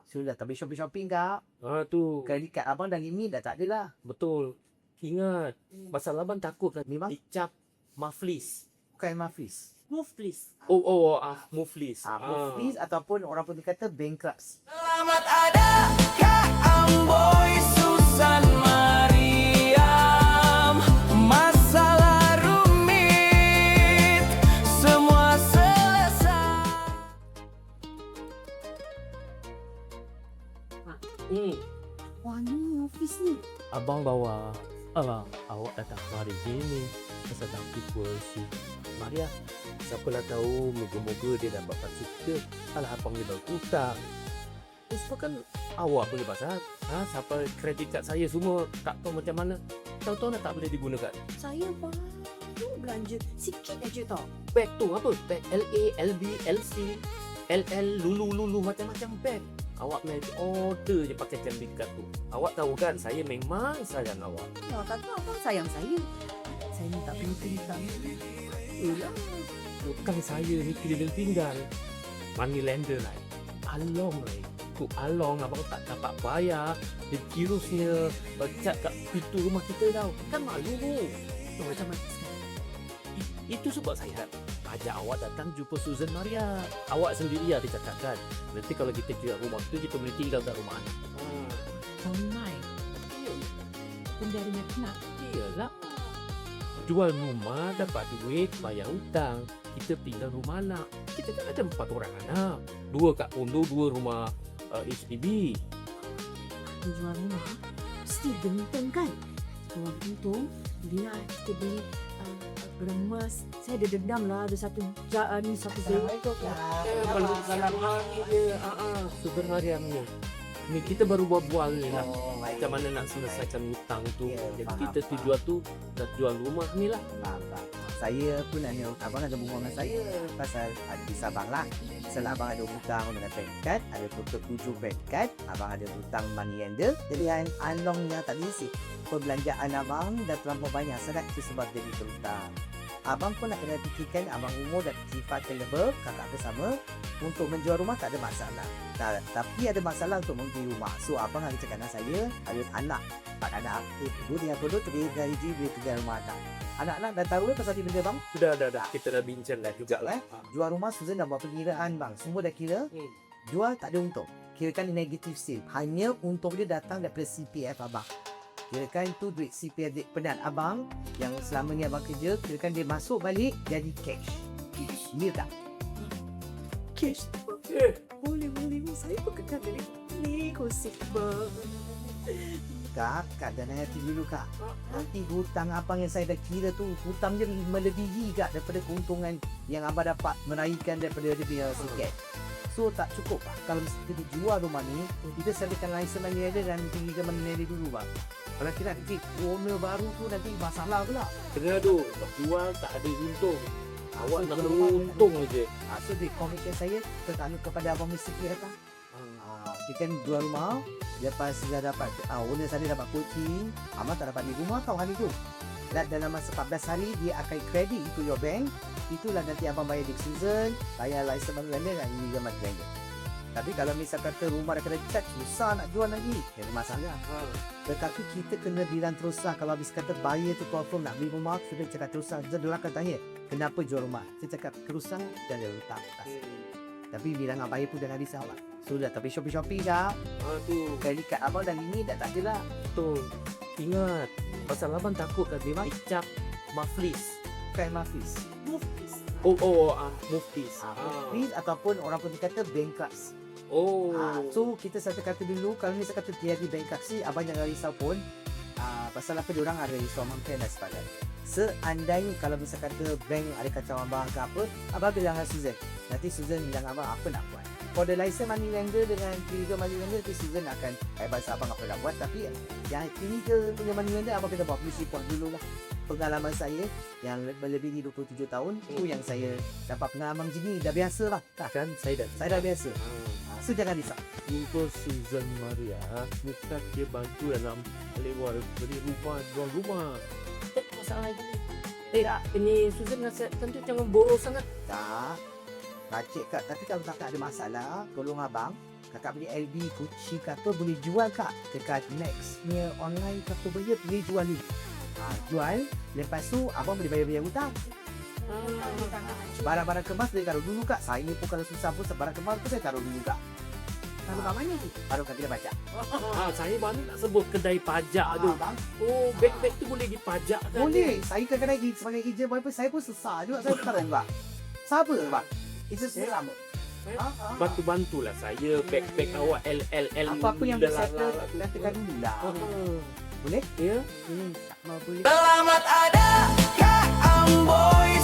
Sudah tak boleh shopping kak. Tu. Kredit kad abang dah limit dah tak ada lah. Betul. Ingat. Pasal abang takut kan Memang dicap maflis. bukan mafis. Muflis. Muflis. Muflis ataupun orang pun kata bankrupt. Selamat ada Kak Amboy Susan Mariam. Masalah rumit semua selesai. Wah, ni ofis ni. Abang bawa. Awak datang hari ini. Pasal tapi si Maria. Siapalah tahu, moga-moga dia dapat suka. Alah abang dia baru hutang. Sebab kan awak boleh pasal. Sampai kredit kad saya semua tak tahu macam mana. Tahu-tahu dah tak boleh digunakan. Saya baru belanja sikit aja tau. Beg tu apa? Beg LA, LB, LC, LL, Lulu, macam-macam beg. Awak main order je pakai credit card tu. Awak tahu kan, saya memang sayang awak. Ya, kata abang sayang saya. Saya minta pintu hitam. Yalah. Bukan saya ni keliling tinggal. Money lender lah. Along lah. Tu along abang tak dapat bayar. Dia kirusnya cat kat pintu rumah kita tau. Kan malu. Macam mana sekarang? Itu sebab saya ajak awak datang jumpa Susan Maria. Awak sendiri ada cakapkan. Nanti kalau kita jual rumah tu, kita boleh tinggal kat rumah anak. Ramai. Pendarinya kena. Iyalah. Jual rumah dapat duit, bayar hutang. Kita tinggal rumah anak. Kita kan ada 4 orang anak. 2 kat kondo, 2 rumah HDB. Jual rumah mesti genting kan. Kalau untung bila kita beli gelang emas, saya ada dendam lah, ada satu ni satu Assalamualaikum kak. Belum salam hari dia. Super Mariam ni. Ni kita baru buat ni lah. Macam mana nak selesaikan hutang tu. Ya, Jadi faham, kita tujuan tu nak jual rumah ni lah. Faham. Saya pun hanya abang ada berbual dengan saya pasal di Sabang lah. Setelah abang ada hutang dengan bank card, ada total 7 bank card, abang ada hutang money lender. Jadi unlongnya tak diisi. Perbelanjaan abang dah terlampau banyak sangat sebab jadi berhutang. Abang pun nak kena fikirkan abang umur dah sifat level, kakak bersama. Untuk menjual rumah tak ada masalah. Tapi ada masalah untuk membeli rumah. So abang ada cakap dengan saya, ada anak. Tak ada apa. Dulu dia perlu terima gaji, dia kerja rumah anak. Anak-anak dah tahu pasal ni benda bang? Dah. Kita dah bincang dah juga lah. Jual rumah Susan dah buat perkiraan bang. Semua dah kira. Jual tak ada untung. Kirakan negative sale. Hanya untung dia datang daripada CPF abang. Kirakan tu duit CPF penat abang yang selama ni abang kerja, kirakan dia masuk balik jadi cash. Ni tak? cash. Boleh. Saya berkenal dari ni kosip bang. Kak dan hati dulu kak. Nanti hutang abang yang saya dah kira tu, hutang dia melebihi kak daripada keuntungan yang abang dapat meraihkan daripada dia punya tiket. So tak cukup kak. Kalau kita jual rumah ni, kita sediakan license money lender dan tinggikan money lender dulu bang. Kalau kita nanti owner baru tu nanti masalah pula. Dengar tu, jual tak ada untung. Awak nak ada untung je. So dia komitmen saya tertanuk kepada abang mesti kira datang. Kita kan jual rumah, lepas dah dapat owner sana dapat coaching, abang tak dapat di rumah tau hari tu. Dan dalam masa 14 hari dia akan kredit itu your bank. Itulah nanti abang bayar Dick Susan, bayar license money lender dan legal money lender. Tapi kalau misal kata rumah dah kena cat, susah nak jual lagi, ada masalah. Tetapi kita kena bilang terus lah. Kalau habis kata buyer tu confirm nak beli rumah, kita cakap terus lah. Dia akan tanya, kenapa jual rumah? Saya cakap kerusakan dan ada hutang. Tapi bilang abang buyer pun jangan risau lah. Sudah, tapi shopping dah. Tu. Kredit kad abang dah limit dah tak ada lah. Betul. Ingat. Pasal abang takut kan dia dicap maflis. Bukan mafis. Muflis. Muflis. Mafis ataupun orang pun kata bankrupt. So kita satu kata dulu, kalau ni saya kata tiada bankruptcy, abang jangan risau pun. Pasal apa diorang ada installment plan dan sebagainya. Seandainya kalau bisa kata bank ada kacau abang ke apa, abang bilang dengan Susan. Nanti Susan bilang abang apa nak buat. For the license money lender dengan legal money lender, nanti Susan akan advise abang apa nak buat. Tapi yang clinical punya money lender, abang kena buat police report dulu lah. Pengalaman saya yang melebihi 27 tahun, itu yang saya dapat pengalaman macam ni. Dah biasa lah. Kan saya dah biasa. So jangan risau. jumpa Susan Maria. Bukan dia bantu dalam lewat beli rumah, jual rumah. Tak masalah lagi. Ini Susan nasihat tentu jangan boros sangat. Tak. Pakcik kak, tapi kalau kakak ada masalah, tolong abang. Kakak beli LV, Gucci ke apa, boleh jual kak dekat Next punya online ke apa benda, boleh jual ni. Jual, lepas tu abang boleh bayar hutang. Barang-barang kemas boleh taruh dulu kak. Saya pun kalau susah pun barang kemas pun saya taruh dulu kak. Taruh kat mana tu? Taruh kat kedai pajak. Saya baru nak sebut kedai pajak tu. Bang, Oh, beg-beg tu boleh dipajak kan? boleh. Saya kadang-kadang sebagai ejen boy pun saya pun sesat juga saya taruh kak. Sabar bang. Itu seram. Bantu-bantulah saya beg-beg awak LLL. Apa-apa yang bisa kita tekan dulu lah. Boleh? Ya. Tak mau boleh. Selamat ada Kak Amboy